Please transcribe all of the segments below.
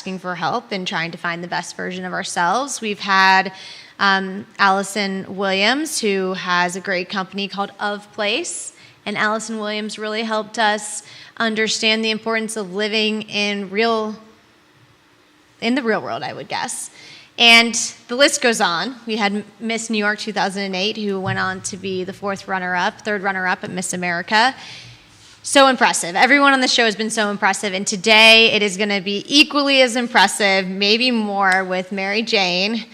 asking for help and trying to find the best version of ourselves. We've had Allison Williams, who has a great company called Of Place. And Allison Williams really helped us understand the importance of living in the real world, I would guess. And the list goes on. We had Miss New York 2008, who went on to be the third runner-up at Miss America. So impressive. Everyone on the show has been so impressive. And today it is going to be equally as impressive, maybe more, with Mary Jane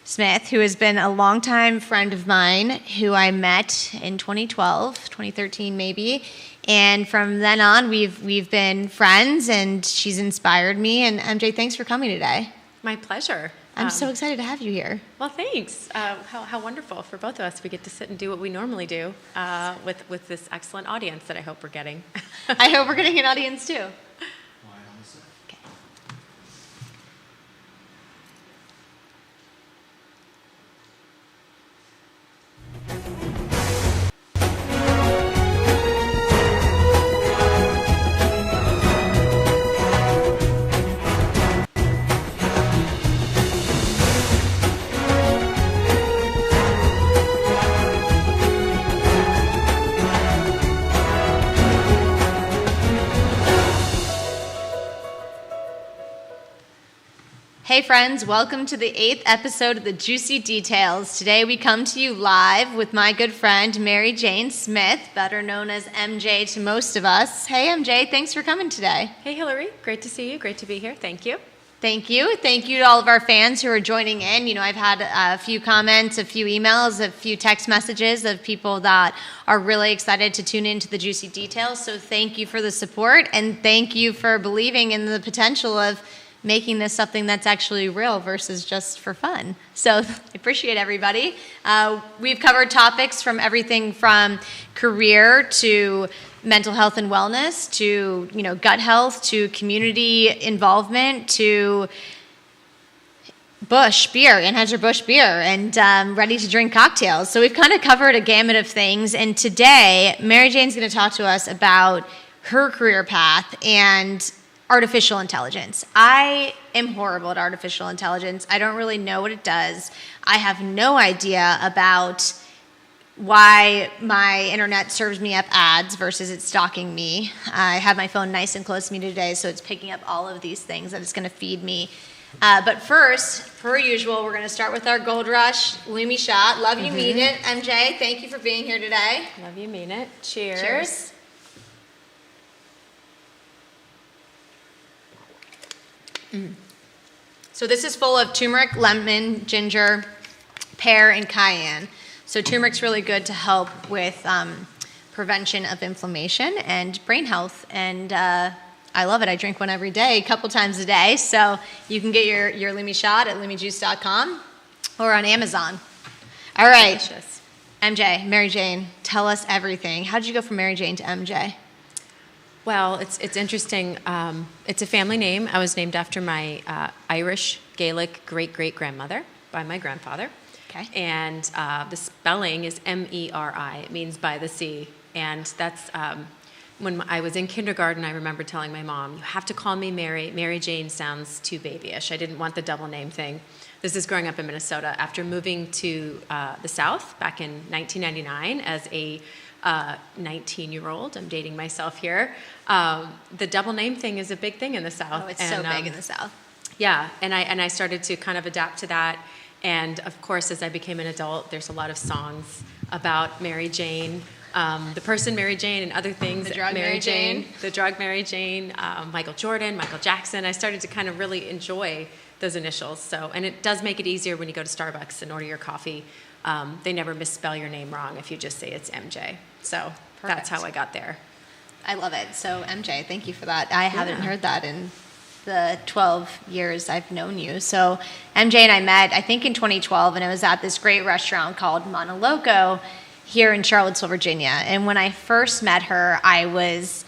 Smith, who has been a longtime friend of mine, who I met in 2013 maybe. And from then on, we've been friends, and she's inspired me. And MJ, thanks for coming today. My pleasure. I'm so excited to have you here. Well, thanks. How wonderful for both of us. We get to sit and do what we normally do with this excellent audience that I hope we're getting. I hope we're getting an audience too. Hey friends, welcome to the 8th episode of the Juicy Details. Today we come to you live with my good friend Mary Jane Smith, better known as MJ to most of us. Hey MJ, thanks for coming today. Hey Hillary, great to see you, great to be here, thank you. Thank you. Thank you to all of our fans who are joining in. You know, I've had a few comments, a few emails, a few text messages of people that are really excited to tune into the Juicy Details. So thank you for the support, and thank you for believing in the potential of making this something that's actually real versus just for fun. So I appreciate everybody. We've covered topics from everything from career to mental health and wellness to, gut health to community involvement to Anheuser-Busch beer, and ready to drink cocktails. So we've kind of covered a gamut of things. And today, Mary Jane's going to talk to us about her career path and artificial intelligence. I am horrible at artificial intelligence. I don't really know what it does. I have no idea about why my internet serves me up ads versus it's stalking me. I have my phone nice and close to me today, so it's picking up all of these things that it's going to feed me. But first, per usual, we're going to start with our Gold Rush Lumi shot. Love you, mean it. MJ, thank you for being here today. Love you, mean it. Cheers. Cheers. So this is full of turmeric, lemon, ginger, pear, and cayenne. So turmeric's really good to help with prevention of inflammation and brain health. And I love it. I drink one every day, a couple times a day. So you can get your Lumi shot at lumijuice.com or on Amazon. All right. Delicious. MJ, Mary Jane, tell us everything. How did you go from Mary Jane to MJ? Well, it's interesting. It's a family name. I was named after my Irish Gaelic great-great-grandmother by my grandfather. Okay. And the spelling is M-E-R-I. It means by the sea. And that's when I was in kindergarten, I remember telling my mom, you have to call me Mary. Mary Jane sounds too babyish. I didn't want the double name thing. This is growing up in Minnesota. After moving to the South back in 1999 as a 19-year-old, I'm dating myself here. The double name thing is a big thing in the South. Oh, it's so big in the South. Yeah, and I started to kind of adapt to that. And of course, as I became an adult, there's a lot of songs about Mary Jane, the person Mary Jane, and other things. The drug Mary Jane. The drug Mary Jane, Michael Jordan, Michael Jackson. I started to kind of really enjoy those initials. So, and it does make it easier when you go to Starbucks and order your coffee. They never misspell your name wrong if you just say it's MJ. So That's how I got there. I love it. So MJ, thank you for that. I haven't heard that in the 12 years I've known you. So MJ and I met, I think in 2012, and it was at this great restaurant called Monoloco here in Charlottesville, Virginia. And when I first met her, I was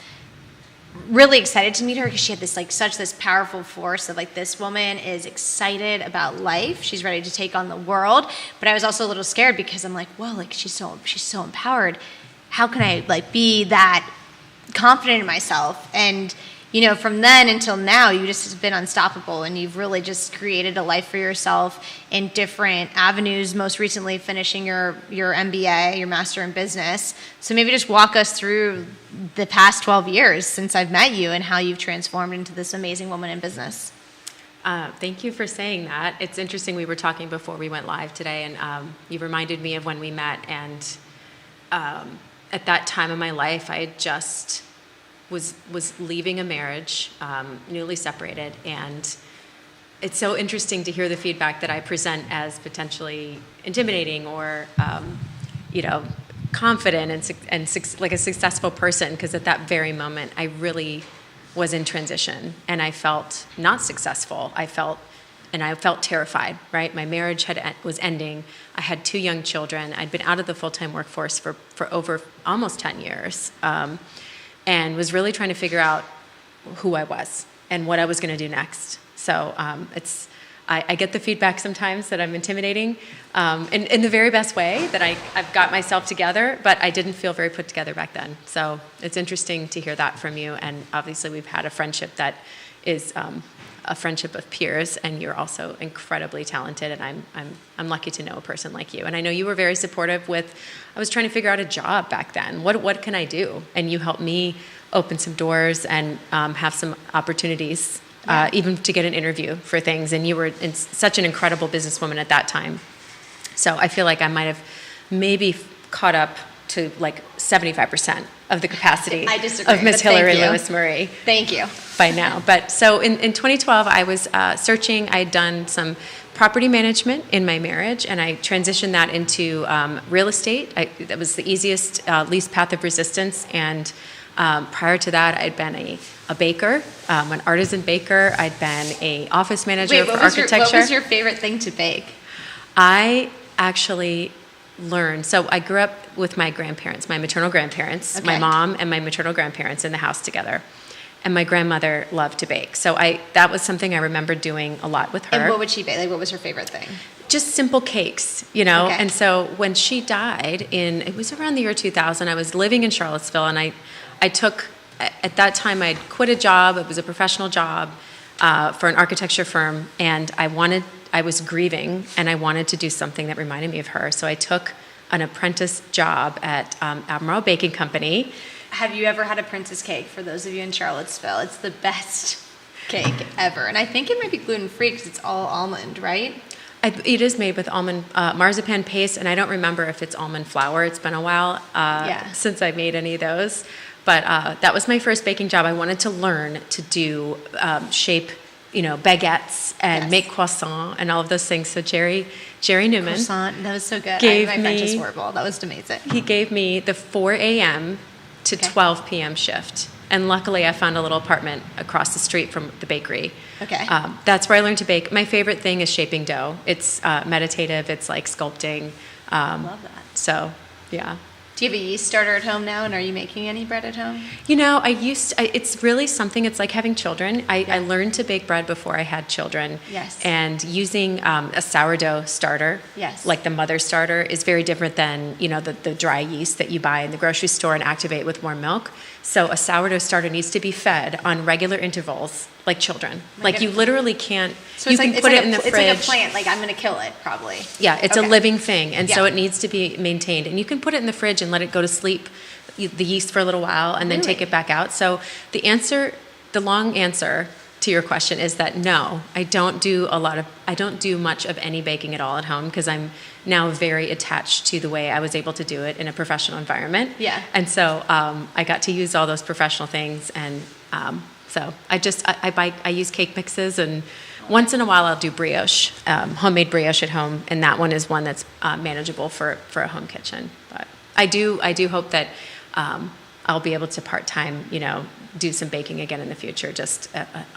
really excited to meet her because she had this this powerful force of this woman is excited about life. She's ready to take on the world. But I was also a little scared because I'm whoa, she's so empowered. How can I be that confident in myself? And from then until now, you just have been unstoppable, and you've really just created a life for yourself in different avenues, most recently finishing your MBA, your Master in Business. So maybe just walk us through the past 12 years since I've met you and how you've transformed into this amazing woman in business. Thank you for saying that. It's interesting, we were talking before we went live today, and you reminded me of when we met, and at that time in my life, I had just was leaving a marriage, newly separated, and it's so interesting to hear the feedback that I present as potentially intimidating or, confident and like a successful person, because at that very moment, I really was in transition, and I felt not successful. I felt terrified, right? My marriage was ending. I had 2 young children. I'd been out of the full-time workforce for over almost 10 years. And was really trying to figure out who I was and what I was going to do next. So I get the feedback sometimes that I'm intimidating in the very best way, that I've got myself together, but I didn't feel very put together back then. So it's interesting to hear that from you. And obviously we've had a friendship that is a friendship of peers, and you're also incredibly talented, and I'm lucky to know a person like you. And I know you were very supportive I was trying to figure out a job back then. What can I do? And you helped me open some doors and have some opportunities, even to get an interview for things. And you were such an incredible businesswoman at that time. So I feel like I might have maybe caught up to like 75% of the capacity of Miss Hillary Lewis Murray. Thank you. By now. But so in 2012, I was searching. I had done some property management in my marriage, and I transitioned that into real estate. That was the easiest, least path of resistance. And prior to that, I'd been a baker, an artisan baker. I'd been an office manager for architecture. What was your favorite thing to bake? I actually learned. So I grew up with my grandparents, my maternal grandparents, my mom and my maternal grandparents in the house together. And my grandmother loved to bake. So that was something I remember doing a lot with her. And what would she bake? Like, what was her favorite thing? Just simple cakes, Okay. And so when she died it was around the year 2000, I was living in Charlottesville, and I took, at that time I'd quit a job. It was a professional job for an architecture firm. And I was grieving, and I wanted to do something that reminded me of her. So I took an apprentice job at Albemarle Baking Company. Have you ever had a Princess cake? For those of you in Charlottesville, it's the best cake ever. And I think it might be gluten-free because it's all almond, right? It is made with almond marzipan paste, and I don't remember if it's almond flour. It's been a while since I made any of those. But that was my first baking job. I wanted to learn to do shape, baguettes and make croissant and all of those things. So Jerry Newman. Croissant, that was so good. My French is horrible. That was amazing. He gave me the 4 a.m. to 12 p.m. shift. And luckily, I found a little apartment across the street from the bakery. Okay. That's where I learned to bake. My favorite thing is shaping dough. It's meditative. It's like sculpting. Love that. So, yeah. Do you have a yeast starter at home now, and are you making any bread at home? It's really something, it's like having children. I learned to bake bread before I had children. Yes. And using a sourdough starter, like the mother starter, is very different than, the dry yeast that you buy in the grocery store and activate with warm milk. So a sourdough starter needs to be fed on regular intervals, like children. You literally can't, so you can put it in the fridge. It's like a plant, I'm going to kill it, probably. Yeah, it's a living thing, and so it needs to be maintained. And you can put it in the fridge and let it go to sleep, the yeast, for a little while, and then take it back out. So the long answer to your question is that no, I don't do much of any baking at all at home, because I'm now very attached to the way I was able to do it in a professional environment. Yeah. And so I got to use all those professional things, and so I use cake mixes, and once in a while I'll do brioche, homemade brioche at home, and that one is one that's manageable for a home kitchen. But I do hope that I'll be able to part-time, do some baking again in the future, just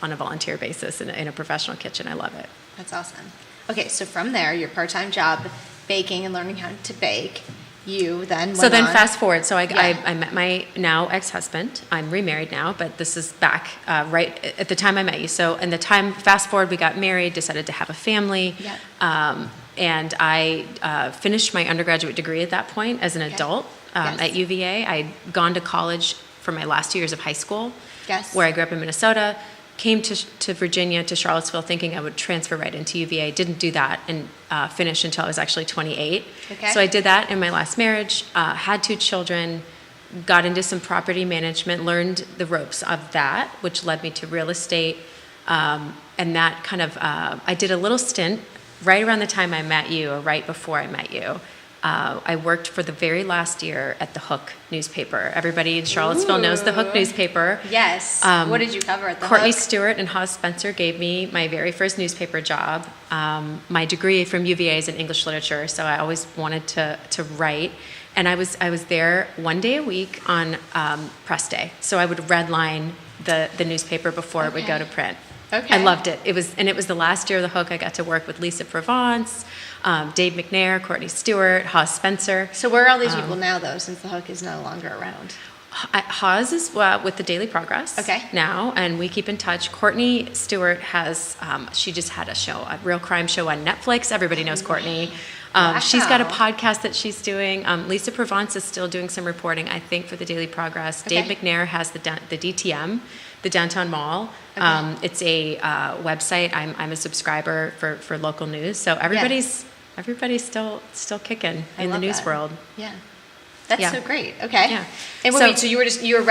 on a volunteer basis in a professional kitchen. I love it. That's awesome. Okay, so from there, your part-time job, baking and learning how to bake, you then went on. Fast forward. So I met my now ex-husband. I'm remarried now, but this is back right at the time I met you. So in the time, fast forward, we got married, decided to have a family. Yeah. And I finished my undergraduate degree at that point as an adult at UVA. I'd gone to college for my last 2 years of high school, Yes. where I grew up in Minnesota, came to Virginia, to Charlottesville, thinking I would transfer right into UVA. Didn't do that and finish until I was actually 28. Okay. So I did that in my last marriage, had 2 children, got into some property management, learned the ropes of that, which led me to real estate. And that kind of, I did a little stint right around the time I met you, or right before I met you. I worked for the very last year at the Hook newspaper. Everybody in Charlottesville knows the Hook newspaper. Yes. What did you cover at the Courtney Hook? Stewart and Haas Spencer gave me my very first newspaper job. My degree from UVA is in English literature, so I always wanted to write. And I was there one day a week on press day. So I would redline the newspaper before it would go to print. Okay. I loved it. It was the last year of the Hook. I got to work with Lisa Provence, Dave McNair, Courtney Stewart, Haas Spencer. So where are all these people now, though, since the Hook is no longer around? Haas is with the Daily Progress now, and we keep in touch. Courtney Stewart has, she just had a real crime show on Netflix. Everybody knows Courtney. She's got a podcast that she's doing. Lisa Provence is still doing some reporting, I think, for the Daily Progress. Okay. Dave McNair has the DTM, the Downtown Mall. Okay. It's a website. I'm a subscriber for local news. So everybody's still kicking in the news world. Yeah. That's Yeah. so great. Okay. Yeah. And So- wait, so you were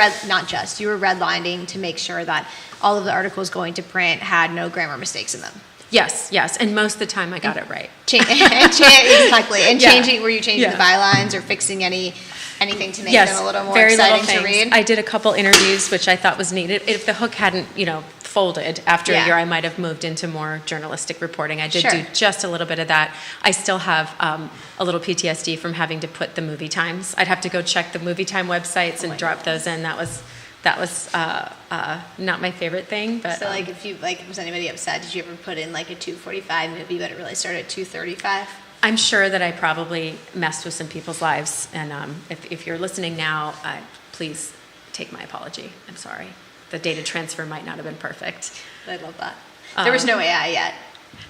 redlining to make sure that all of the articles going to print had no grammar mistakes in them. Yes, and most of the time I got it right. Exactly. And Yeah. were you changing the bylines or fixing anything to make Yes, them a little more very little exciting to things. read? I did a couple interviews, which I thought was needed. If the Hook hadn't, folded after a Yeah. year, I might have moved into more journalistic reporting. I did Sure. do just a little bit of that. I still have a little PTSD from having to put the movie times. I'd have to go check the movie time websites and drop those in. That was not my favorite thing. But So was anybody upset? Did you ever put in like a 2:45 movie, but it really started at 2:35? I'm sure that I probably messed with some people's lives, and if you're listening now, please take my apology. I'm sorry. The data transfer might not have been perfect. I love that. There was no AI yet.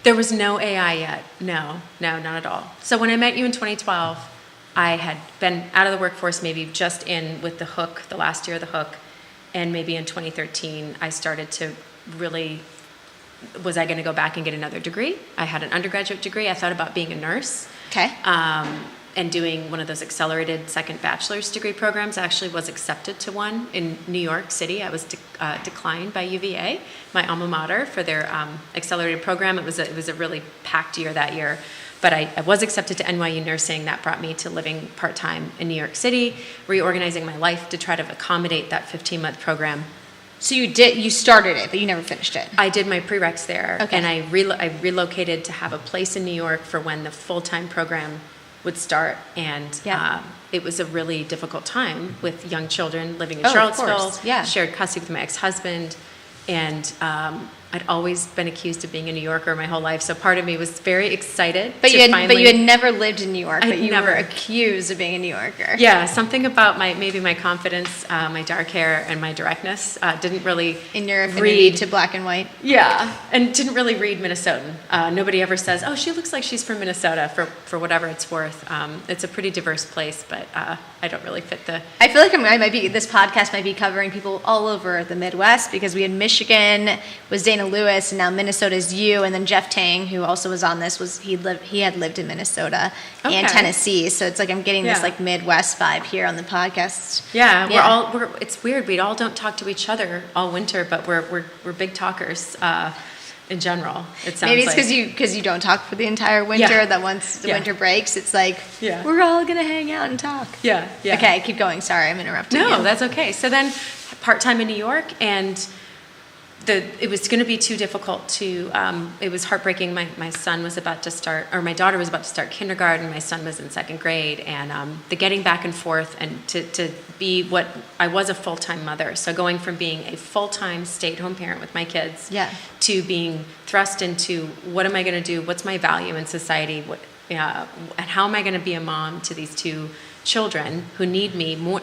There was no AI yet. No, not at all. So when I met you in 2012, I had been out of the workforce, maybe just in with the Hook, the last year of the Hook, and maybe in 2013, I started to really, was I going to go back and get another degree? I had an undergraduate degree. I thought about being a nurse. Okay. And doing one of those accelerated second bachelor's degree programs. I actually was accepted to one in New York City. I was declined by UVA, my alma mater, for their accelerated program. It was a really packed year that year. But I was accepted to NYU Nursing. That brought me to living part-time in New York City, reorganizing my life to try to accommodate that 15-month program. So you started it, but you never finished it. I did my prereqs there, Okay. and I relocated to have a place in New York for when the full-time program would start. And Yeah. it was a really difficult time with young children living in Oh, of Charlottesville. course, yeah. Shared custody with my ex-husband, and I'd always been accused of being a New Yorker my whole life. So part of me was very excited. But to you finally, had never lived in New York, I'd but you never. were accused of being a New Yorker. Yeah, something about maybe my confidence, my dark hair, and my directness didn't really In your affinity read to black and white. Yeah, and didn't really read Minnesotan. Nobody ever says, "Oh, she looks like she's from Minnesota." For whatever it's worth, it's a pretty diverse place, but I don't really fit the. I feel like this podcast might be covering people all over the Midwest, because we had Michigan was Dana Lewis, and now Minnesota's you, and then Jeff Tang, who also was on this, he had lived in Minnesota and Okay. Tennessee. So it's like I'm getting this Yeah. like Midwest vibe here on the podcast. Yeah, it's weird. We all don't talk to each other all winter, but we're big talkers in general. It sounds Maybe it's like. because you don't talk for the entire winter. Yeah. That once the Yeah. winter breaks, it's like Yeah. we're all gonna hang out and talk. Yeah. Okay, keep going. Sorry, I'm interrupting you. No, that's okay. So then, part-time in New York, and it was going to be too difficult to. It was heartbreaking. My son was about to start, or my daughter was about to start kindergarten. My son was in second grade, and the getting back and forth, and to be what I was, a full-time mother. So going from being a full-time stay-at-home parent with my kids, Yeah. to being thrust into what am I going to do? What's my value in society? And how am I going to be a mom to these 2 children who need me more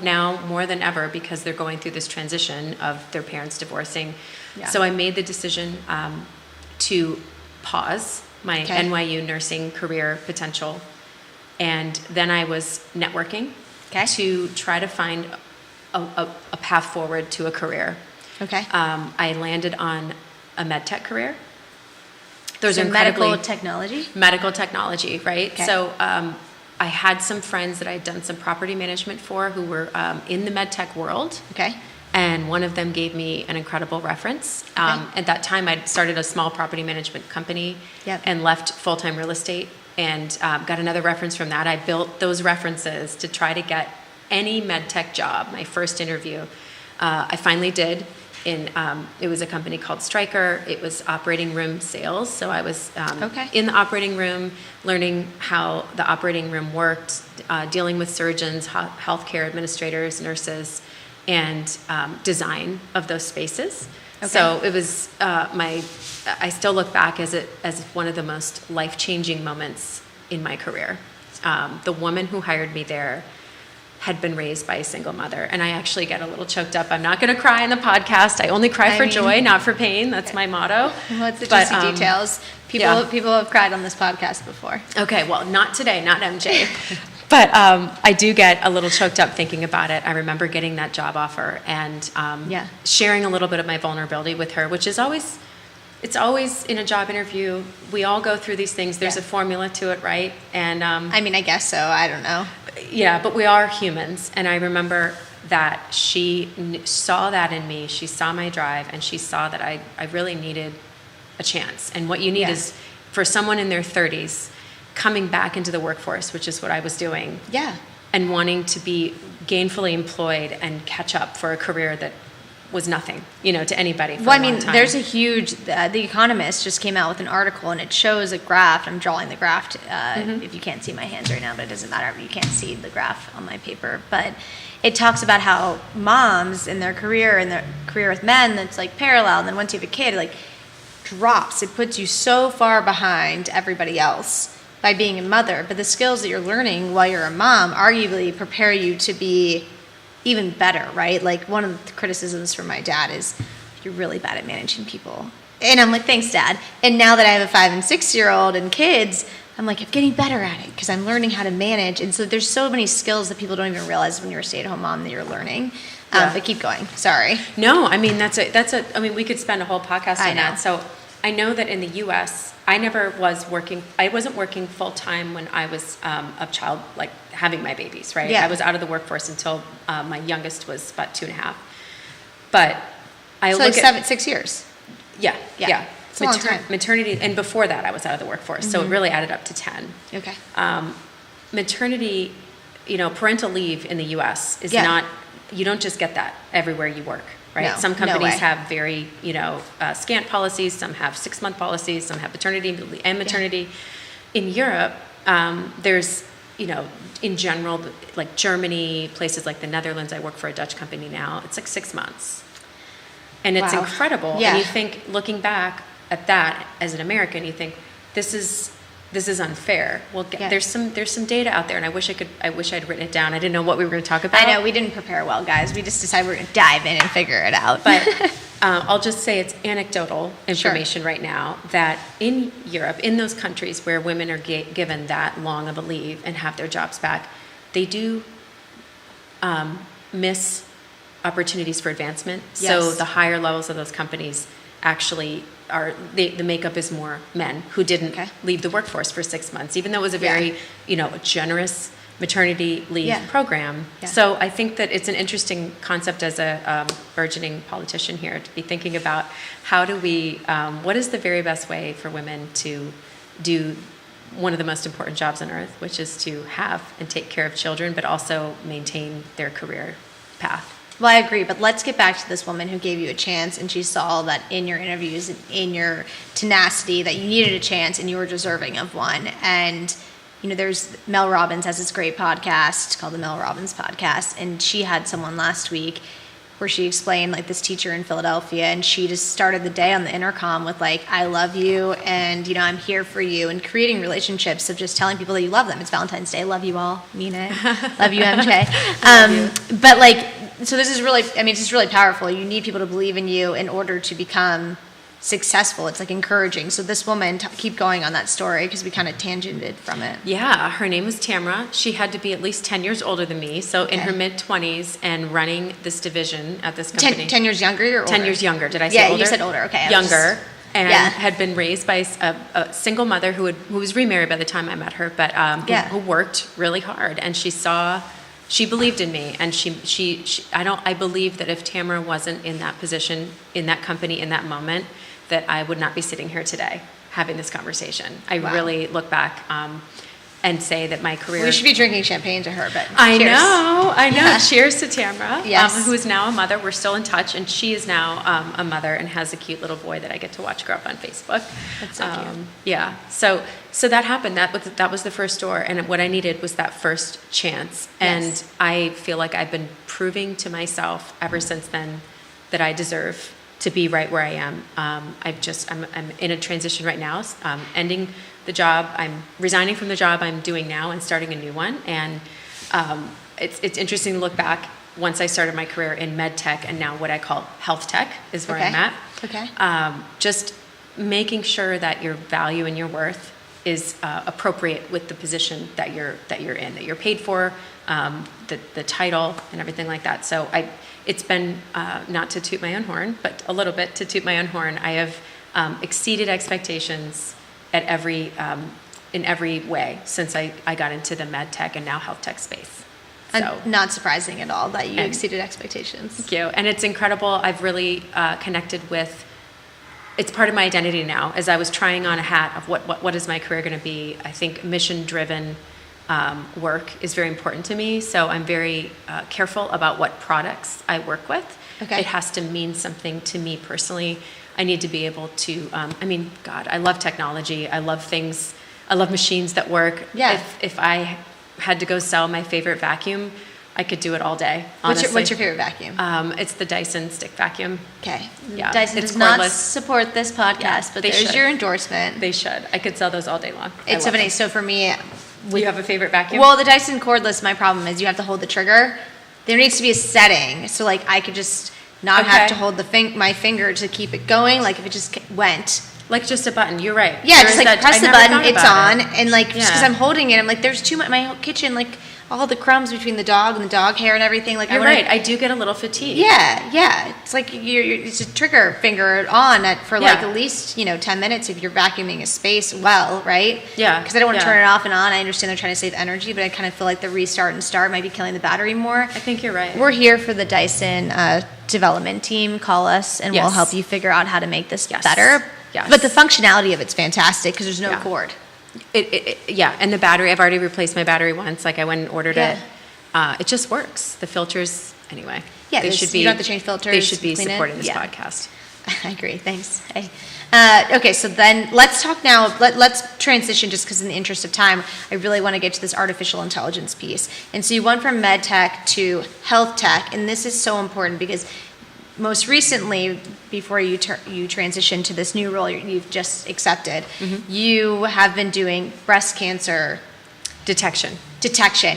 than ever, because they're going through this transition of their parents divorcing. Yeah. So I made the decision to pause my Okay. NYU nursing career potential, and then I was networking Okay. to try to find a path forward to a career. Okay. I landed on a med tech career. Those So are incredibly medical technology? technology, right? Okay. So I had some friends that I'd done some property management for who were in the med tech world. Okay. And one of them gave me an incredible reference. At that time, I'd started a small property management company and left full-time real estate and got another reference from that. I built those references to try to get any med tech job, my first interview. I finally did. It was a company called Stryker. It was operating room sales. So I was in the operating room, learning how the operating room worked, dealing with surgeons, healthcare administrators, nurses, and design of those spaces. Okay. So it was I still look back as one of the most life-changing moments in my career. The woman who hired me there had been raised by a single mother, and I actually get a little choked up. I'm not going to cry in the podcast. I only cry for joy, not for pain. That's my motto. Well, it's the juicy details. People have cried on this podcast before. Okay, well, not today, not MJ. But I do get a little choked up thinking about it. I remember getting that job offer and sharing a little bit of my vulnerability with her, which is always, it's always in a job interview. We all go through these things. There's a formula to it, right? And I mean, I guess so. I don't know. Yeah, but we are humans. And I remember that she saw that in me. She saw my drive, and she saw that I really needed a chance. And what you need is for someone in their 30s coming back into the workforce, which is what I was doing. Yeah. And wanting to be gainfully employed and catch up for a career that was nothing, to anybody for a long time. There's a huge, The Economist just came out with an article, and it shows a graph. I'm drawing the graph if you can't see my hands right now, but it doesn't matter if you can't see the graph on my paper. But it talks about how moms in their career with men, that's like parallel, and then once you have a kid, it like drops. It puts you so far behind everybody else by being a mother, but the skills that you're learning while you're a mom arguably prepare you to be even better, right? Like one of the criticisms from my dad is, you're really bad at managing people. And I'm like, thanks, Dad. And now that I have a 5 and 6-year-old and kids, I'm like, I'm getting better at it because I'm learning how to manage. And so there's so many skills that people don't even realize when you're a stay-at-home mom that you're learning. But keep going. Sorry. No, I mean, I mean, we could spend a whole podcast on that. So I know that in the U.S., I wasn't working full time when I was a child, like having my babies, right? Yeah. I was out of the workforce until my youngest was about 2.5. But I look at 6 years. Yeah. It's a long time. Maternity, and before that I was out of the workforce, so it really added up to 10. Okay. Maternity, parental leave in the U.S. is not, you don't just get that everywhere you work. Right. No, some companies have very, scant policies. Some have 6-month policies. Some have paternity and maternity. Yeah. In Europe, there's, in general, like Germany, places like the Netherlands. I work for a Dutch company now. It's like 6 months, and it's incredible. Yeah. And you think, looking back at that as an American, you think this is unfair. Well, there's some data out there, and I wish I'd written it down. I didn't know what we were going to talk about. I know, we didn't prepare well, guys. We just decided we're going to dive in and figure it out. But I'll just say it's anecdotal information right now that in Europe, in those countries where women are given that long of a leave and have their jobs back, they do miss opportunities for advancement. Yes. So the higher levels of those companies actually the makeup is more men who didn't leave the workforce for 6 months, even though it was a very, generous maternity leave program. Yeah. So I think that it's an interesting concept as a burgeoning politician here to be thinking about how do we, what is the very best way for women to do one of the most important jobs on earth, which is to have and take care of children, but also maintain their career path. Well, I agree, but let's get back to this woman who gave you a chance, and she saw that in your interviews and in your tenacity that you needed a chance and you were deserving of one. And, there's Mel Robbins has this great podcast called the Mel Robbins Podcast, and she had someone last week where she explained, like, this teacher in Philadelphia, and she just started the day on the intercom with, like, I love you, and, I'm here for you, and creating relationships of just telling people that you love them. It's Valentine's Day. Love you all. Mean it. Love you, MJ. But, like, so this is really, it's just really powerful. You need people to believe in you in order to become successful. It's like encouraging. So this woman, keep going on that story because we kind of tangented from it. Yeah, her name was Tamara. She had to be at least 10 years older than me, so in Okay. her mid-20s and running this division at this company. 10 years younger or older? 10 years younger. Did I say Yeah, older? you said older. Okay. Younger. And Yeah. had been raised by a single mother who was remarried by the time I met her, but who worked really hard. And she believed in me. And I believe that if Tamara wasn't in that position, in that company, in that moment, that I would not be sitting here today having this conversation. I Wow. really look back and say that my career. We should be drinking champagne to her, but I cheers. know. Yeah. Cheers to Tamara, Yes. who is now a mother. We're still in touch, and she is now a mother and has a cute little boy that I get to watch grow up on Facebook. That's so cute. Yeah. So that happened. That was the first door, and what I needed was that first chance. And Yes. I feel like I've been proving to myself ever since then that I deserve to be right where I am. I'm in a transition right now, ending the job. I'm resigning from the job I'm doing now and starting a new one. And it's interesting to look back once I started my career in med tech and now what I call health tech is where I'm at. Okay. Just making sure that your value and your worth is appropriate with the position that you're in, that you're paid for, the title and everything like that. So it's been, not to toot my own horn, but a little bit to toot my own horn. I have exceeded expectations at in every way since I got into the med tech and now health tech space. So. And not surprising at all that you exceeded expectations. Thank you. And it's incredible. I've really connected with, it's part of my identity now. As I was trying on a hat of what is my career going to be, I think mission-driven work is very important to me. So I'm very careful about what products I work with. Okay. It has to mean something to me personally. I need to be able to, I love technology. I love things. I love machines that work. Yeah. If I had to go sell my favorite vacuum, I could do it all day, honestly. What's your favorite vacuum? It's the Dyson stick vacuum. Okay. Yeah, Dyson it's does not cordless. support this podcast, Yeah, but they there's should. your endorsement. They should. I could sell those all day long. It's so funny. So for me, You have a favorite vacuum? well, the Dyson cordless, my problem is you have to hold the trigger. There needs to be a setting. So like I could just not have Okay. to hold my finger to keep it going. Like if it just went. Like just a button. You're right. Yeah, There just is like that- press I the never button, thought it's about on, it. and like just because Yeah. I'm holding it, I'm like, there's too much. My whole kitchen, like all the crumbs between the dog and the dog hair and everything. Like You're I wanna, right. I do get a little fatigued. Yeah. It's like it's a trigger finger on for like Yeah. at least 10 minutes if you're vacuuming a space well, right? Yeah, Because I don't want to yeah. turn it off and on. I understand they're trying to save energy, but I kind of feel like the restart and start might be killing the battery more. I think you're right. We're here for the Dyson development team. Call us and we'll Yes. help you figure out how to make this Yes. better. Yes. But the functionality of it's fantastic because there's no Yeah. cord. Yeah, and the battery, I've already replaced my battery once. Like I went and ordered Yeah. it. It just works. The filters, anyway. Yeah, they there's- should be. you don't have to change filters, They should be clean it. supporting this Yeah. podcast. I agree. Thanks. Hey. Okay, so then let's talk now. Let's transition just because in the interest of time, I really want to get to this artificial intelligence piece. And so you went from med tech to health tech, and this is so important because most recently, before you transitioned to this new role you've just accepted, you have been doing breast cancer Detection.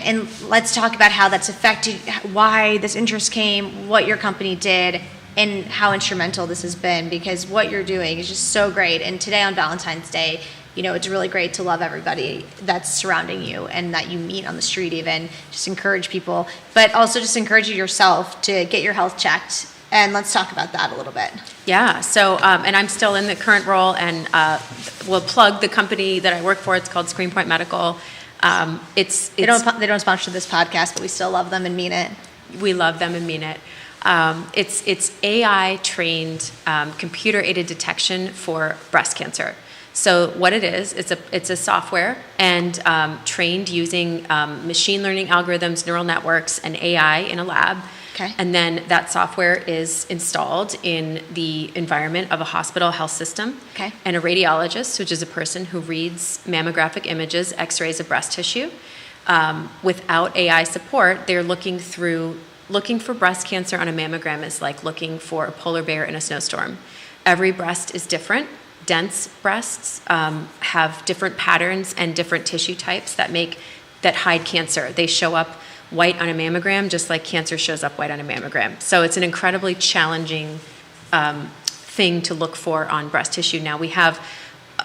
and let's talk about how that's affected, why this interest came, what your company did, and how instrumental this has been, because what you're doing is just so great. And today on Valentine's Day, it's really great to love everybody that's surrounding you and that you meet on the street, even just encourage people, but also just encourage yourself to get your health checked. And let's talk about that a little bit. Yeah. So, and I'm still in the current role, and we'll plug the company that I work for. It's called ScreenPoint Medical. They don't sponsor this podcast, but we still love them and mean it. We love them and mean it. It's AI trained, computer aided detection for breast cancer. So what it is, it's a software and trained using machine learning algorithms, neural networks, and AI in a lab. Okay. And then that software is installed in the environment of a hospital health system. Okay. And a radiologist, which is a person who reads mammographic images, x-rays of breast tissue. Without AI support, they're looking for breast cancer on a mammogram is like looking for a polar bear in a snowstorm. Every breast is different. Dense breasts have different patterns and different tissue types that hide cancer. They show up white on a mammogram just like cancer shows up white on a mammogram. So it's an incredibly challenging thing to look for on breast tissue. Now, we have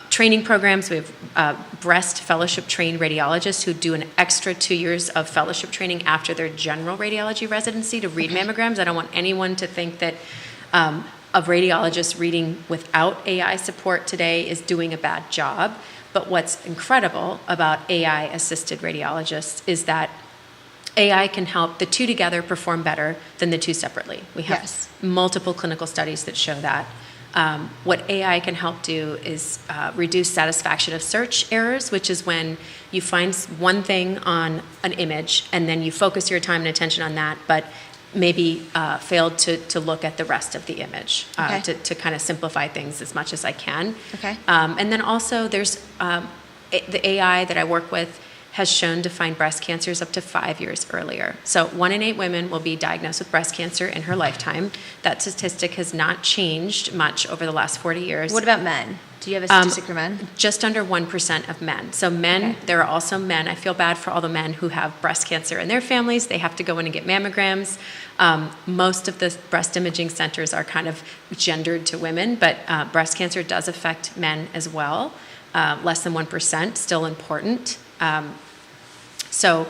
training programs. We have breast fellowship trained radiologists who do an extra 2 years of fellowship training after their general radiology residency to read mammograms. I don't want anyone to think that a radiologist reading without AI support today is doing a bad job. But what's incredible about AI-assisted radiologists is that AI can help the two together perform better than the two separately. We have multiple clinical studies that show that. What AI can help do is reduce satisfaction of search errors, which is when you find one thing on an image and then you focus your time and attention on that, but maybe failed to look at the rest of the image to kind of simplify things as much as I can. Okay. And then also there's the AI that I work with has shown to find breast cancers up to 5 years earlier. So 1 in 8 women will be diagnosed with breast cancer in her lifetime. That statistic has not changed much over the last 40 years. What about men? Do you have a statistic for men? Just under 1% of men. So men, there are also men. I feel bad for all the men who have breast cancer in their families. They have to go in and get mammograms. Most of the breast imaging centers are kind of gendered to women, but breast cancer does affect men as well. Less than 1%, still important. So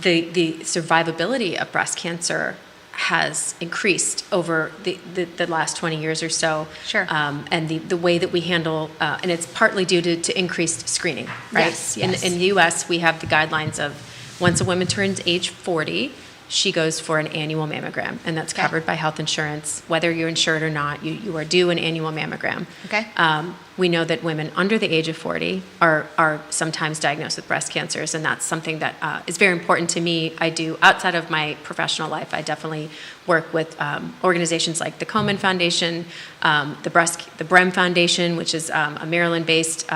the survivability of breast cancer has increased over the last 20 years or so. Sure. And the way that we handle, and it's partly due to increased screening, right? Yes, yes. In the U.S., we have the guidelines of once a woman turns age 40, she goes for an annual mammogram, and that's covered by health insurance. Whether you're insured or not, you are due an annual mammogram. Okay. We know that women under the age of 40 are sometimes diagnosed with breast cancers, and that's something that is very important to me. I do, outside of my professional life, I definitely work with organizations like the Komen Foundation, the BREM Foundation, which is a Maryland-based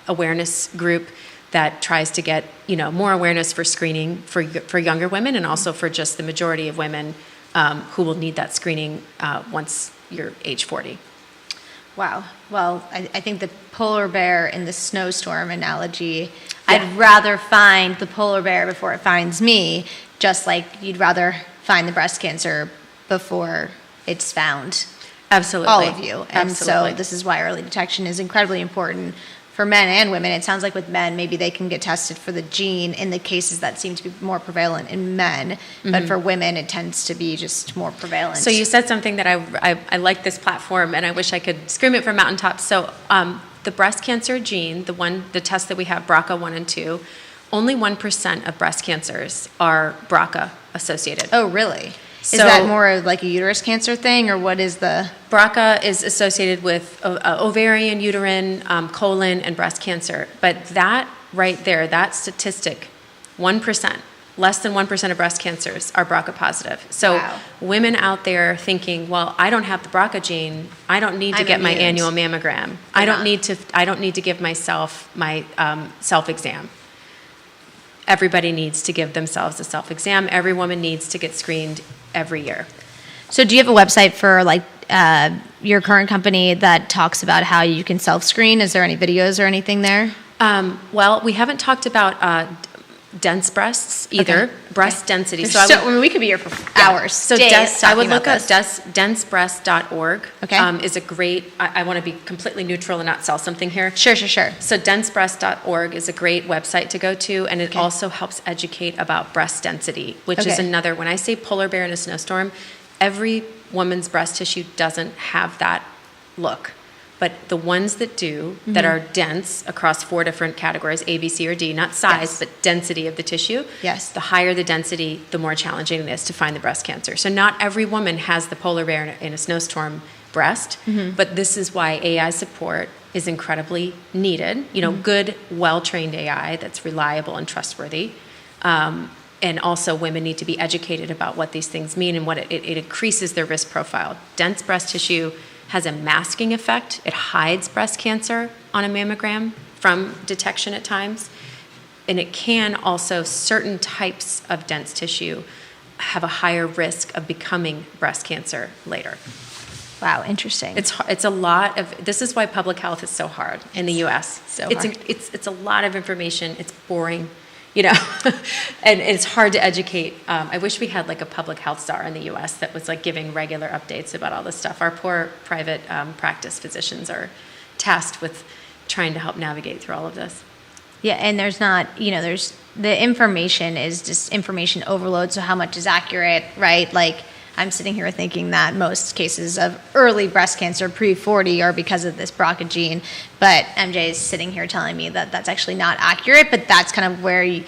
awareness group that tries to get more awareness for screening for younger women, and also for just the majority of women who will need that screening once you're age 40. Wow. Well, I think the polar bear in the snowstorm analogy, I'd rather find the polar bear before it finds me, just like you'd rather find the breast cancer before it's found. Absolutely. All of you. And Absolutely. so this is why early detection is incredibly important for men and women. It sounds like with men, maybe they can get tested for the gene in the cases that seem to be more prevalent in men, but for women, it tends to be just more prevalent. So you said something that I like this platform, and I wish I could scream it from mountaintops. So the breast cancer gene, the test that we have, BRCA1 and 2, only 1% of breast cancers are BRCA associated. Oh, really? So, is that more like a uterus cancer thing, or what is the... BRCA is associated with ovarian, uterine, colon, and breast cancer. But that right there, that statistic, 1%, less than 1% of breast cancers are BRCA positive. So women out there thinking, well, I don't have the BRCA gene, I don't need to get my annual mammogram. I don't need to give myself my self-exam. Everybody needs to give themselves a self-exam. Every woman needs to get screened every year. So do you have a website for your current company that talks about how you can self-screen? Is there any videos or anything there? Well, we haven't talked about dense breasts either. Okay. Breast density. We could be here for hours. So I would look up densebreast.org. Okay. Is a great, I want to be completely neutral and not sell something here. Sure. So densebreast.org is a great website to go to, and it also helps educate about breast density, which is another, when I say polar bear in a snowstorm, every woman's breast tissue doesn't have that look. But the ones that do, that are dense across 4 different categories, A, B, C, or D, not size, but density of the tissue, the higher the density, the more challenging it is to find the breast cancer. So not every woman has the polar bear in a snowstorm breast, but this is why AI support is incredibly needed. Good, well-trained AI that's reliable and trustworthy. And also women need to be educated about what these things mean and what it increases their risk profile. Dense breast tissue has a masking effect. It hides breast cancer on a mammogram from detection at times. And it can also, certain types of dense tissue have a higher risk of becoming breast cancer later. Wow, interesting. It's a lot of, this is why public health is so hard in the U.S. It's a lot of information. It's boring. you know, and it's hard to educate. I wish we had like a public health czar in the U.S. that was like giving regular updates about all this stuff. Our poor private practice physicians are tasked with trying to help navigate through all of this. Yeah, and there's not, there's the information is just information overload. So how much is accurate, right? Like I'm sitting here thinking that most cases of early breast cancer pre-40 are because of this BRCA gene, but MJ is sitting here telling me that that's actually not accurate. But that's kind of where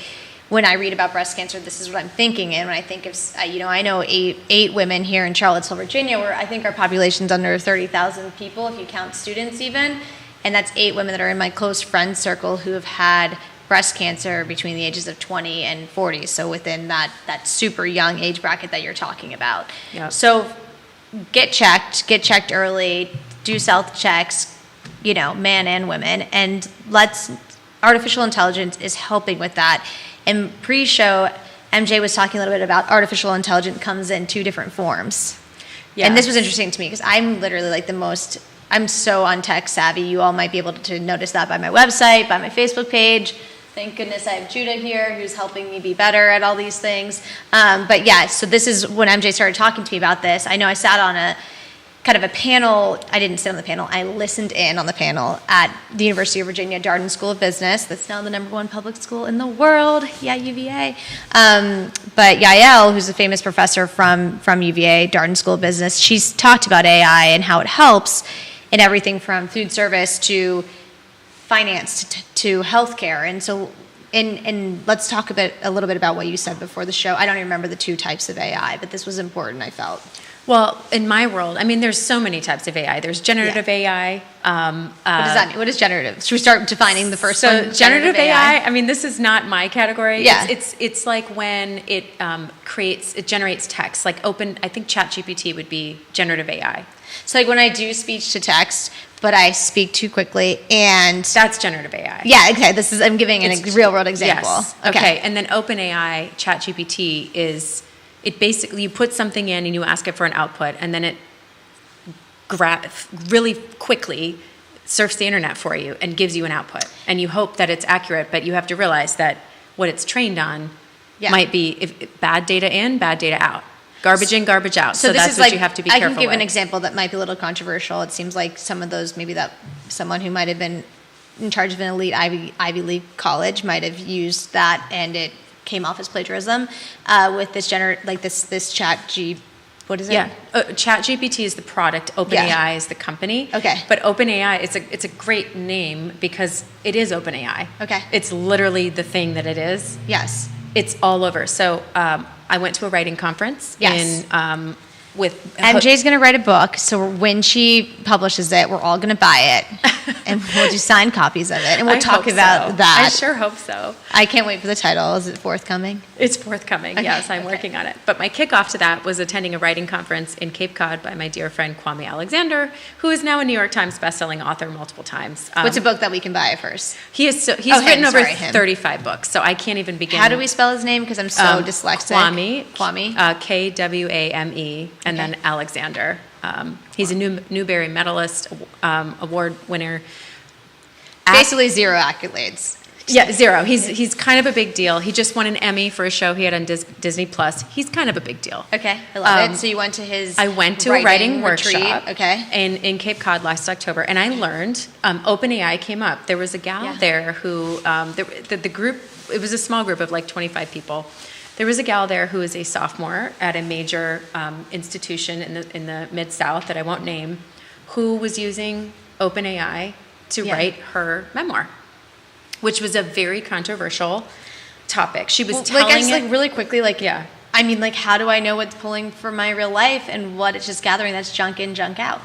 when I read about breast cancer, this is what I'm thinking. And when I think of, I know eight women here in Charlottesville, Virginia, where I think our population's under 30,000 people, if you count students even. And that's 8 women that are in my close friend circle who have had breast cancer between the ages of 20 and 40. So within that super young age bracket that you're talking about. Yep. So get checked early, do self checks, man and women. And artificial intelligence is helping with that. And pre-show, MJ was talking a little bit about artificial intelligence comes in 2 different forms. Yes. And this was interesting to me because I'm literally like I'm so on tech savvy. You all might be able to notice that by my website, by my Facebook page. Thank goodness I have Judah here who's helping me be better at all these things. But yeah, so this is when MJ started talking to me about this. I know I sat on a kind of a panel. I didn't sit on the panel. I listened in on the panel at the University of Virginia Darden School of Business. That's now the #1 public school in the world. Yeah, UVA. But Yael, who's a famous professor from UVA, Darden School of Business, she's talked about AI and how it helps in everything from food service to finance to healthcare. And so, and let's talk a little bit about what you said before the show. I don't even remember the 2 types of AI, but this was important, I felt. Well, in my world, there's so many types of AI. There's generative AI. What does that mean? What is generative? Should we start defining the first one? So generative AI, this is not my category. Yeah. It's like when it generates text. Like I think ChatGPT would be generative AI. So like when I do speech to text, but I speak too quickly and... That's generative AI. Yeah, okay. I'm giving a real world example. Yes. Okay. And then OpenAI, ChatGPT is... It basically, you put something in and you ask it for an output, and then it really quickly surfs the internet for you and gives you an output. And you hope that it's accurate, but you have to realize that what it's trained on might be bad data in, bad data out. Garbage in, garbage out. So that's what you have to be careful with. I can give an example that might be a little controversial. It seems like some of those, maybe that someone who might have been in charge of an elite Ivy League college might have used that, and it came off as plagiarism with this this what is it? Yeah, ChatGPT is the product. OpenAI is the company. Okay. But OpenAI, it's a great name because it is OpenAI. Okay. It's literally the thing that it is. Yes. It's all over. So I went to a writing conference with MJ's going to write a book, so when she publishes it, we're all going to buy it, and we'll do signed copies of it, and we'll talk about that. I sure hope so. I can't wait for the title. Is it forthcoming? It's forthcoming, okay. Yes, I'm working on it. But my kickoff to that was attending a writing conference in Cape Cod by my dear friend Kwame Alexander, who is now a New York Times bestselling author multiple times. What's a book that we can buy first? He's written over 35 books, so I can't even begin. How do we spell his name? Because I'm so dyslexic. Kwame. Kwame. And then Alexander. He's a Newbery medalist, award winner. Basically 0 accolades. Yeah, 0. He's kind of a big deal. He just won an Emmy for a show he had on Disney Plus. He's kind of a big deal. Okay, I love it. So you went to his I went to a writing workshop okay. in Cape Cod last October, and I learned OpenAI came up. There was a gal there who, the group, it was a small group of like 25 people. There was a gal there who is a sophomore at a major institution in the Mid-South that I won't name, who was using OpenAI to write her memoir, which was a very controversial topic. She was telling it really quickly, how do I know what's pulling from my real life and what it's just gathering that's junk in, junk out?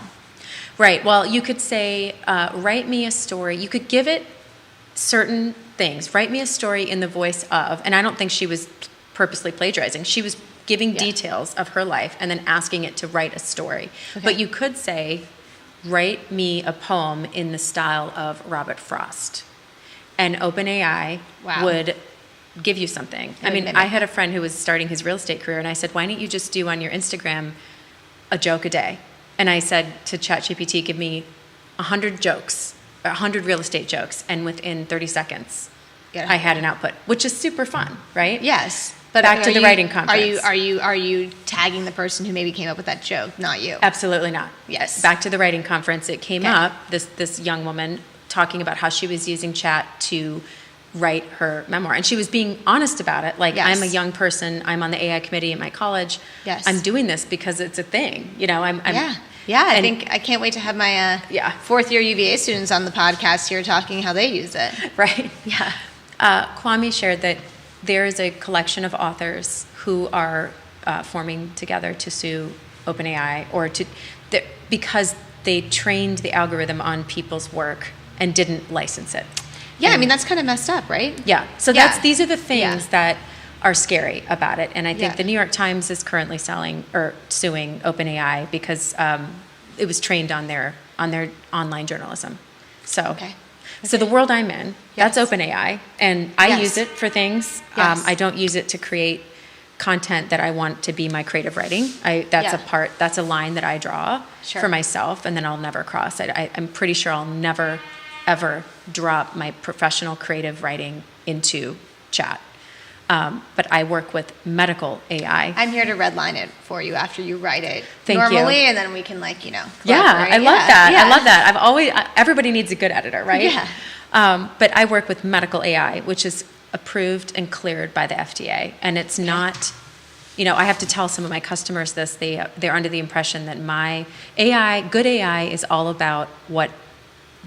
Right. Well, you could say, write me a story. You could give it certain things. Write me a story in the voice of, and I don't think she was purposely plagiarizing. She was giving details of her life and then asking it to write a story. Okay. But you could say, write me a poem in the style of Robert Frost. And OpenAI would give you something. I had a friend who was starting his real estate career, and I said, why don't you just do on your Instagram a joke a day? And I said to ChatGPT, give me 100 jokes, 100 real estate jokes, and within 30 seconds, I had an output, which is super fun, right? Yes. But back to the writing conference. Are you tagging the person who maybe came up with that joke, not you? Absolutely not. Yes. Back to the writing conference, it came up, this young woman talking about how she was using chat to write her memoir. And she was being honest about it. Like, Yes. I'm a young person. I'm on the AI committee at my college. Yes. I'm doing this because it's a thing. You know, I can't wait to have my fourth year UVA students on the podcast here talking how they use it. Right. Yeah. Kwame shared that there is a collection of authors who are forming together to sue OpenAI because they trained the algorithm on people's work and didn't license it. Yeah, I mean, that's kind of messed up, right? Yeah. So these are the things that are scary about it. And I think the New York Times is currently suing OpenAI because it was trained on their online journalism. So So the world I'm in, that's OpenAI, and I use it for things. Yes. I don't use it to create content that I want to be my creative writing. That's a line that I draw for myself, and then I'll never cross. I'm pretty sure I'll never, ever drop my professional creative writing into chat. But I work with medical AI. I'm here to redline it for you after you write it normally, and then we can Yeah, I love that. Yeah. I love that. Everybody needs a good editor, right? Yeah. But I work with medical AI, which is approved and cleared by the FDA, and it's not. I have to tell some of my customers this. They're under the impression that my good AI, is all about what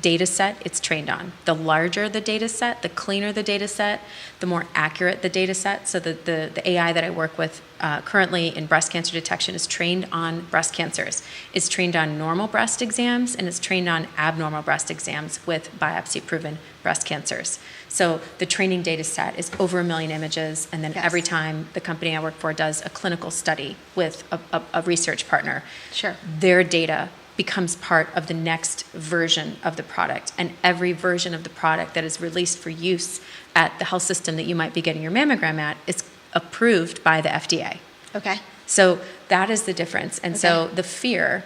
data set it's trained on. The larger the data set, the cleaner the data set, the more accurate the data set. So the AI that I work with currently in breast cancer detection is trained on breast cancers. It's trained on normal breast exams, and it's trained on abnormal breast exams with biopsy-proven breast cancers. So the training data set is over 1 million images, and then every time the company I work for does a clinical study with a research partner, their data becomes part of the next version of the product. And every version of the product that is released for use at the health system that you might be getting your mammogram at is approved by the FDA. Okay. So that is the difference. And so the fear,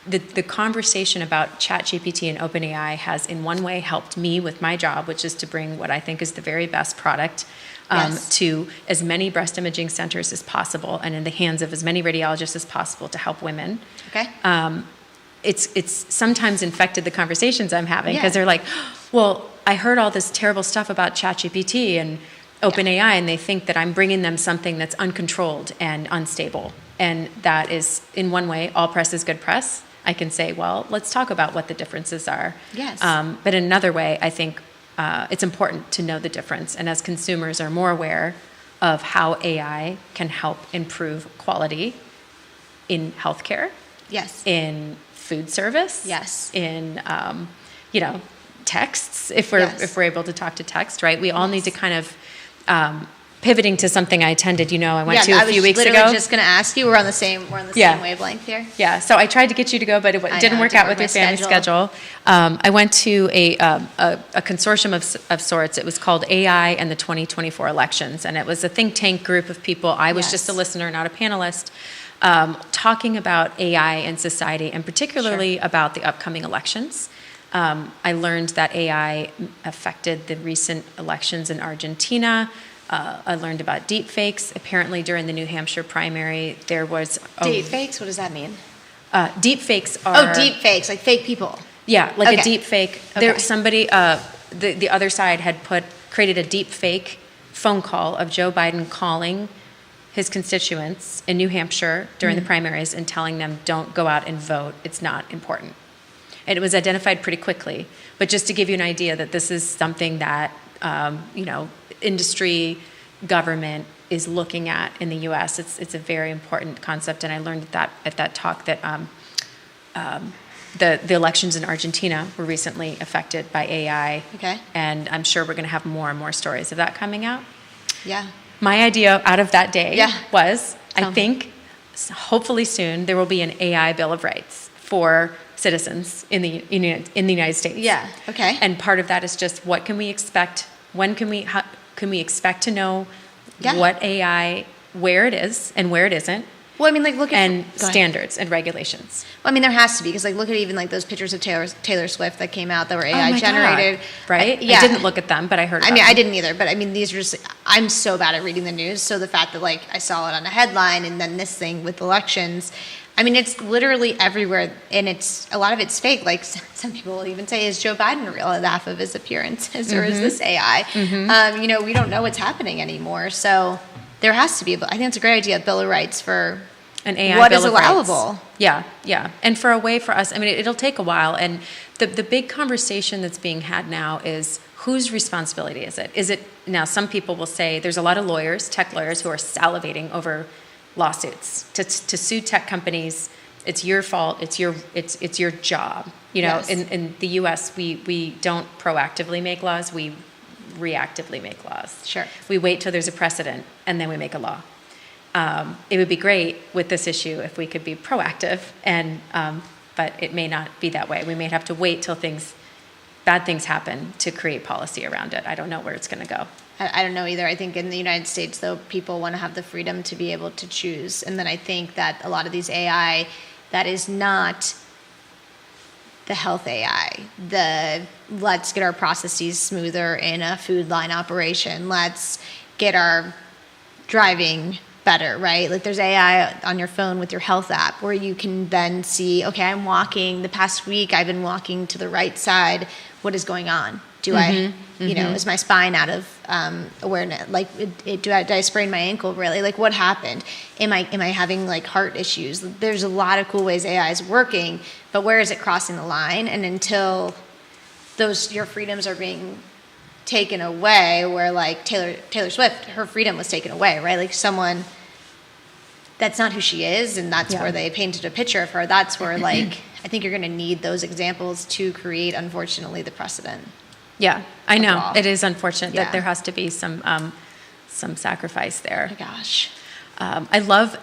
the conversation about ChatGPT and OpenAI has in one way helped me with my job, which is to bring what I think is the very best product to as many breast imaging centers as possible and in the hands of as many radiologists as possible to help women. Okay. It's sometimes infected the conversations I'm having because they're like, well, I heard all this terrible stuff about ChatGPT and OpenAI, and they think that I'm bringing them something that's uncontrolled and unstable. And that is, in one way, all press is good press. I can say, well, let's talk about what the differences are. Yes. But in another way, I think it's important to know the difference. And as consumers are more aware of how AI can help improve quality in healthcare, in food service, in texts, if we're able to talk to text, right? We all need to kind of pivoting to something I attended, I went to a few weeks ago. I was literally just going to ask you. We're on the same wavelength here. Yeah. So I tried to get you to go, but it didn't work out with your family schedule. I went to a consortium of sorts. It was called AI and the 2024 elections, and it was a think tank group of people. I was just a listener, not a panelist, talking about AI in society, and particularly about the upcoming elections. I learned that AI affected the recent elections in Argentina. I learned about deep fakes. Apparently, during the New Hampshire primary, there was deep fakes. What does that mean? Deep fakes are deep fakes, like fake people. Yeah, like a deep fake. There, somebody, the other side had created a deep fake phone call of Joe Biden calling his constituents in New Hampshire during the primaries and telling them, "Don't go out and vote. It's not important." And it was identified pretty quickly. But just to give you an idea that this is something that industry, government is looking at in the U.S. It's a very important concept, and I learned at that talk that the elections in Argentina were recently affected by AI. Okay. And I'm sure we're going to have more and more stories of that coming out. Yeah. My idea out of that day was, I think, hopefully soon there will be an AI Bill of Rights for citizens in the United States. Yeah. Okay. And part of that is just what can we expect? When can we expect to know what AI, where it is and where it isn't, Well, I mean, like, look at and go ahead. standards and regulations. Well, I mean, there has to be, because like look at even like those pictures of Taylor Swift that came out that were AI my generated. God. Right? Yeah. I didn't look at them, but I heard about I mean, them. I didn't either, but I mean, these are just, I'm so bad at reading the news. So the fact that like I saw it on a headline and then this thing with elections, I mean, it's literally everywhere, and it's a lot of it's fake. Like some people will even say, is Joe Biden real at half of his appearances, or is this AI? You know, we don't know what's happening anymore. So there has to be, I think it's a great idea, Bill of Rights for an AI what Bill is of Rights. allowable. Yeah. And for a way for us, I mean, it'll take a while. And the big conversation that's being had now is whose responsibility is it? Is it, now some people will say, there's a lot of lawyers, tech lawyers, who are salivating over lawsuits to sue tech companies. It's your fault. It's your job. You know, Yes. in the U.S., we don't proactively make laws. We reactively make laws. Sure. We wait till there's a precedent and then we make a law. It would be great with this issue if we could be proactive, and but it may not be that way. We may have to wait till bad things happen to create policy around it. I don't know where it's going to go. I don't know either. I think in the United States, though, people want to have the freedom to be able to choose. And then I think that a lot of these AI, that is not the health AI, let's get our processes smoother in a food line operation. Let's get our driving better, right? Like there's AI on your phone with your health app where you can then see, okay, I'm walking, the past week I've been walking to the right side. What is going on? Do I, you know, is my spine out of awareness? Like, did I sprain my ankle really? Like, what happened? Am I having like heart issues? There's a lot of cool ways AI is working, but where is it crossing the line? And until your freedoms are being taken away, where like Taylor Swift, her freedom was taken away, right? Like someone that's not who she is, and that's where they painted a picture of her. That's where like I think you're going to need those examples to create, unfortunately, the precedent. Yeah, I know. law. It is unfortunate Yeah. that there has to be some sacrifice there. Oh my gosh. I love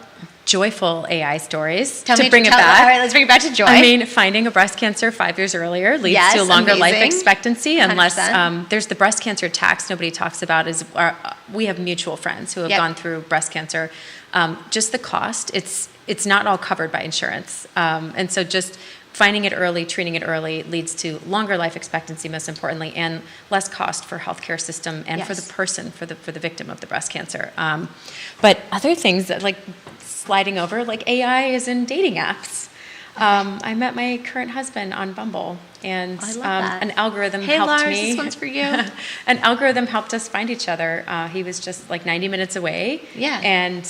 joyful AI stories. Tell to me, bring it all back. right, let's bring it back to joy. I mean, finding a breast cancer 5 years earlier leads Yes, to a longer life amazing. expectancy, unless 100%. there's the breast cancer tax nobody talks about. We have mutual friends who have Yep. gone through breast cancer. Just the cost, it's not all covered by insurance, and so just finding it early, treating it early leads to longer life expectancy, most importantly, and less cost for healthcare system and for Yes. the person, for the victim of the breast cancer. But other things that like sliding over, like AI is in dating apps. I met my current husband on Bumble, and I love that. an algorithm Hey, helped Lars, me. this one's for you. An algorithm helped us find each other. He was just like 90 minutes away. Yeah. And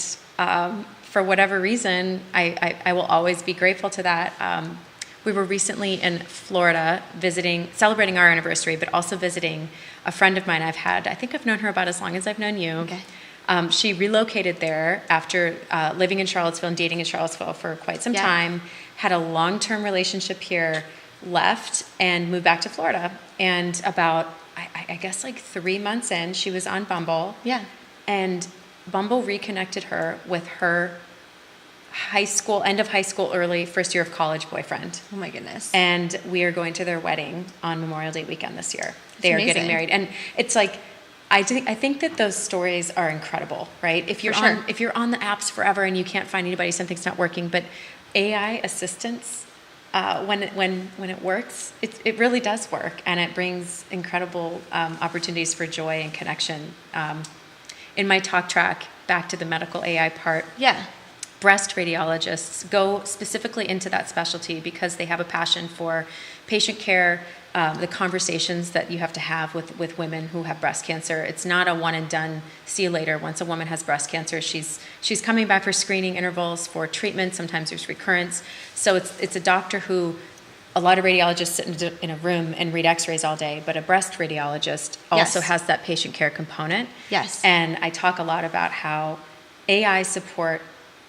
for whatever reason, I will always be grateful to that. We were recently in Florida celebrating our anniversary, but also visiting a friend of mine I think I've known her about as long as I've known you. Okay. She relocated there after living in Charlottesville and dating in Charlottesville for quite some Yeah. time, had a long-term relationship here, left, and moved back to Florida. And about, I guess like 3 months in, she was on Bumble. Yeah. And Bumble reconnected her with her end of high school, early first year of college boyfriend. Oh my goodness. And we are going to their wedding on Memorial Day weekend this year. They are getting amazing. married. And it's like, I think that those stories are incredible, right? If you're For sure. if you're on the apps forever and you can't find anybody, something's not working. But AI assistance, when it works, it really does work, and it brings incredible opportunities for joy and connection. In my talk track, back to the medical AI part, Yeah. breast radiologists go specifically into that specialty because they have a passion for patient care, the conversations that you have to have with women who have breast cancer. It's not a one and done, see you later. Once a woman has breast cancer, she's coming back for screening intervals, for treatment. Sometimes there's recurrence. So it's a doctor who, a lot of radiologists sit in a room and read x-rays all day, but a breast radiologist also Yes. has that patient care component. Yes. And I talk a lot about how AI support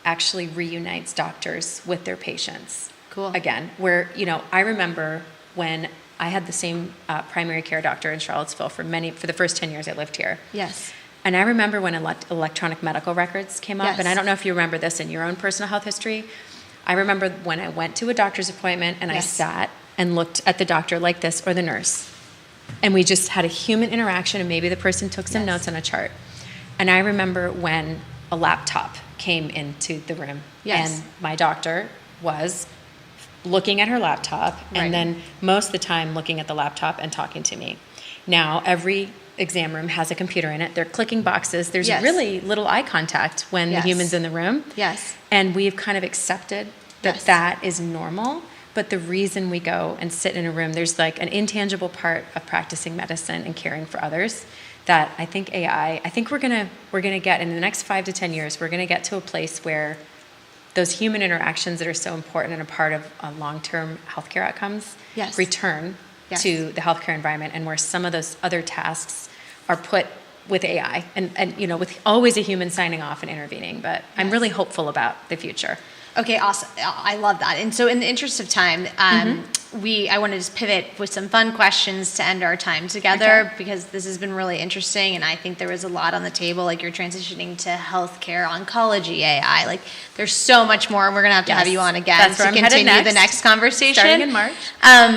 actually reunites doctors with their patients. Cool. Again, where, I remember when I had the same primary care doctor in Charlottesville for the first 10 years I lived here. Yes. And I remember when electronic medical records came up, Yes. and I don't know if you remember this in your own personal health history. I remember when I went to a doctor's appointment and I Yes. sat and looked at the doctor like this, or the nurse, and we just had a human interaction, and maybe the person took some Yes. notes on a chart. And I remember when a laptop came into the room. Yes. And my doctor was looking at her laptop Right. and then most of the time looking at the laptop and talking to me. Now, every exam room has a computer in it. They're clicking boxes. There's Yes. really little eye contact when Yes. the human's in the room. Yes. And we've kind of accepted that Yes. that is normal. But the reason we go and sit in a room, there's like an intangible part of practicing medicine and caring for others that I think I think we're gonna get in the next 5 to 10 years, we're gonna get to a place where those human interactions that are so important and a part of long-term healthcare outcomes Yes. return Yes. to the healthcare environment, and where some of those other tasks are put with AI and you know, with always a human signing off and intervening. But I'm Yes. really hopeful about the future. Okay, awesome. I love that. And so, in the interest of time, I want to just pivot with some fun questions to end our time together Okay. because this has been really interesting, and I think there was a lot on the table. Like you're transitioning to healthcare, oncology, AI. Like there's so much more. We're gonna have to Yes. have you on again That's to where I'm headed continue the next. next conversation. Starting in March.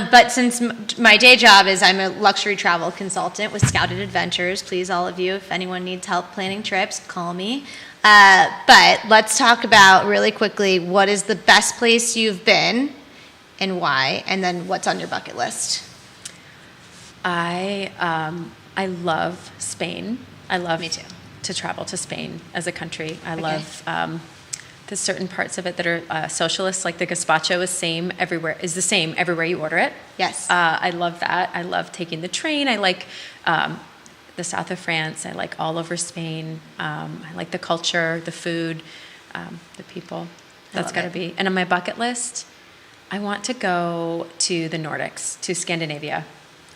But since my day job is I'm a luxury travel consultant with Scouted Adventures, please, all of you, if anyone needs help planning trips, call me. But let's talk about really quickly what is the best place you've been and why, and then what's on your bucket list. I love Spain. I love Me too. to travel to Spain as a country. I Okay. love the certain parts of it that are socialist, like the gazpacho is the same everywhere you order it. Yes. I love that. I love taking the train. I like the south of France. I like all over Spain. I like the culture, the food, the people. That's love got to it. be. And on my bucket list, I want to go to the Nordics, to Scandinavia.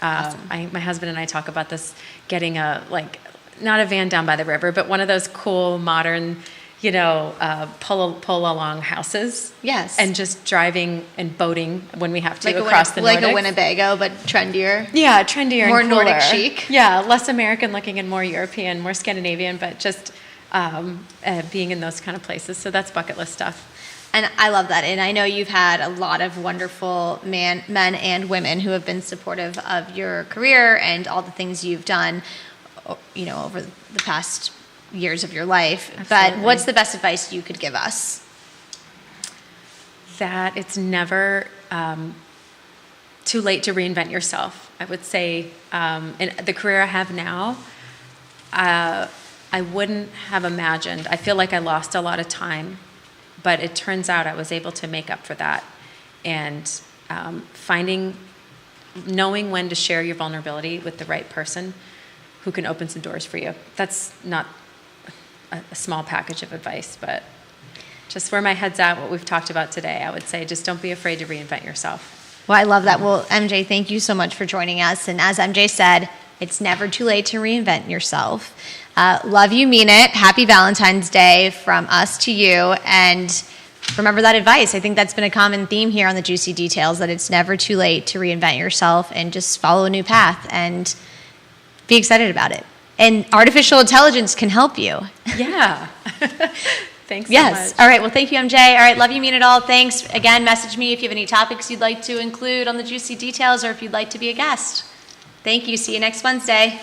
Awesome. My husband and I talk about this, getting not a van down by the river, but one of those cool, modern, pull along houses. Yes. And just driving and boating when we have to like across the Nordics. like a Winnebago, but trendier. Yeah, trendier More and cooler. Nordic chic. Yeah, less American looking and more European, more Scandinavian, but just being in those kind of places. So that's bucket list stuff. And I love that. And I know you've had a lot of wonderful men and women who have been supportive of your career and all the things you've done, over the past years of your life. But Absolutely. what's the best advice you could give us? That it's never too late to reinvent yourself. I would say in the career I have now, I wouldn't have imagined. I feel like I lost a lot of time, but it turns out I was able to make up for that. And knowing when to share your vulnerability with the right person who can open some doors for you. That's not a small package of advice, but just where my head's at, what we've talked about today, I would say just don't be afraid to reinvent yourself. Well, I love that. Well, MJ, thank you so much for joining us. And as MJ said, it's never too late to reinvent yourself. Love you, mean it. Happy Valentine's Day from us to you. And remember that advice. I think that's been a common theme here on the Juicy Details, that it's never too late to reinvent yourself and just follow a new path and be excited about it. And artificial intelligence can help you. Yeah. Thanks so Yes. much. All right. Well, thank you, MJ. All right. Love you, mean it all. Thanks. Again, message me if you have any topics you'd like to include on the Juicy Details or if you'd like to be a guest. Thank you. See you next Wednesday.